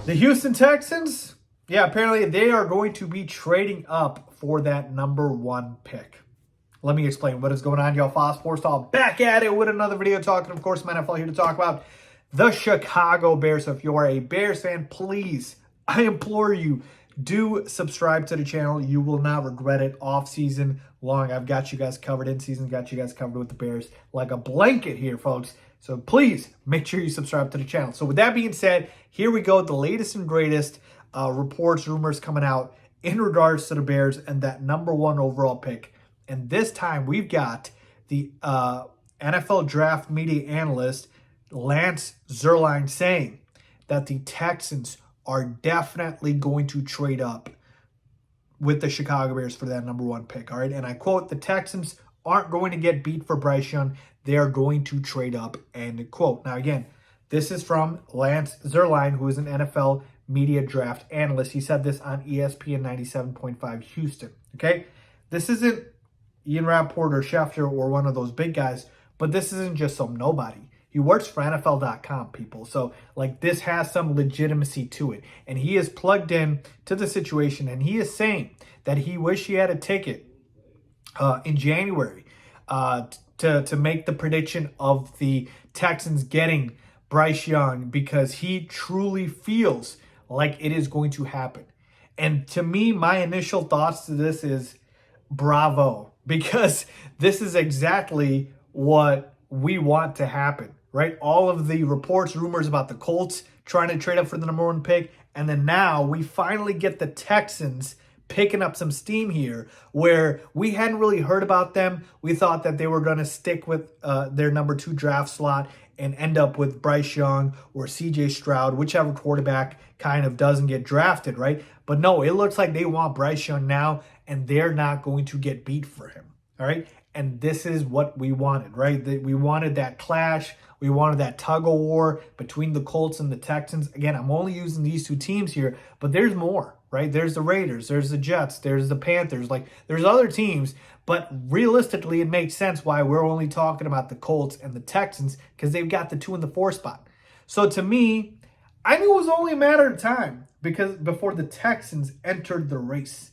The Houston Texans, yeah, apparently they are going to be trading up for that #1 pick. Let me explain what is going on, y'all. Faiz Sports Talk back at it with another video talking, of course, my NFL here to talk about the Chicago Bears. So if you are a Bears fan, please, I implore you, do subscribe to the channel. You will not regret it. Off season long, I've got you guys covered. In season, got you guys covered with the Bears like a blanket here, folks. So please make sure you subscribe to the channel. So with that being said, here we go. The latest and greatest reports, rumors coming out in regards to the Bears and that #1 overall pick. And this time we've got the NFL draft media analyst Lance Zierlein saying that the Texans are definitely going to trade up with the Chicago Bears for that #1 pick. All right. And I quote, the Texans aren't going to get beat for Bryce Young. They are going to trade up, end quote. Now, again, this is from Lance Zierlein, who is an NFL media draft analyst. He said this on ESPN 97.5 Houston. Okay. This isn't Ian Rappaport or Schefter or one of those big guys, but this isn't just some nobody. He works for NFL.com, people. So, like, this has some legitimacy to it. And he is plugged in to the situation, and he is saying that he wished he had a ticket in January to make the prediction of the Texans getting Bryce Young, because he truly feels like it is going to happen. And to me, my initial thoughts to this is bravo, because this is exactly what we want to happen, right? All of the reports, rumors about the Colts trying to trade up for the #1 pick. And then now we finally get the Texans picking up some steam here, where we hadn't really heard about them. We thought that they were going to stick with their #2 draft slot and end up with Bryce Young or CJ Stroud, whichever quarterback kind of doesn't get drafted, right? But no, it looks like they want Bryce Young now, and they're not going to get beat for him, all right? And this is what we wanted, right? We wanted that clash. We wanted that tug of war between the Colts and the Texans. Again, I'm only using these two teams here, but there's more, right? There's the Raiders, there's the Jets, there's the Panthers. Like, there's other teams, but realistically, it makes sense why we're only talking about the Colts and the Texans, because they've got the 2 and the 4 spot. So to me, I knew it was only a matter of time because before the Texans entered the race.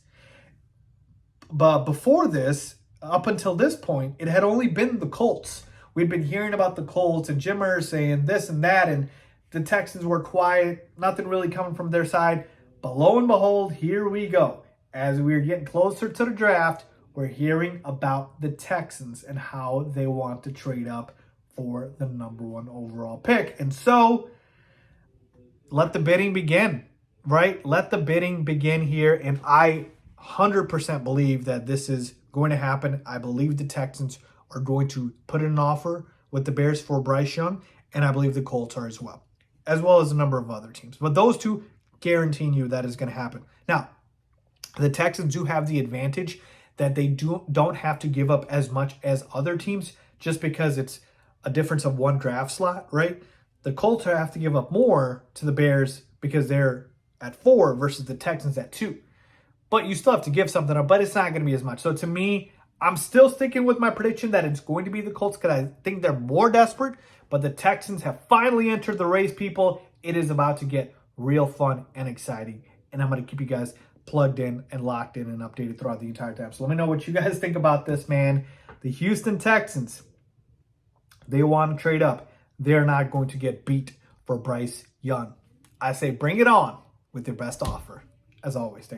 But before this, up until this point, it had only been the Colts. We'd been hearing about the Colts and Jim Murray saying this and that, and the Texans were quiet, nothing really coming from their side. But lo and behold, here we go. As we're getting closer to the draft, we're hearing about the Texans and how they want to trade up for the #1 overall pick. And so, let the bidding begin, right? Let the bidding begin here, and I 100% believe that this is going to happen. I believe the Texans are going to put in an offer with the Bears for Bryce Young, and I believe the Colts are as well as a number of other teams. But those two, guaranteeing you that is going to happen. Now, the Texans do have the advantage that they don't have to give up as much as other teams, just because it's a difference of 1 draft slot, right? The Colts have to give up more to the Bears because they're at 4 versus the Texans at 2. But you still have to give something up, but it's not going to be as much. So to me, I'm still sticking with my prediction that it's going to be the Colts, because I think they're more desperate. But the Texans have finally entered the race, people. It is about to get real fun and exciting. And I'm going to keep you guys plugged in and locked in and updated throughout the entire time. So let me know what you guys think about this, man. The Houston Texans, they want to trade up. They're not going to get beat for Bryce Young. I say bring it on with your best offer. As always, thanks.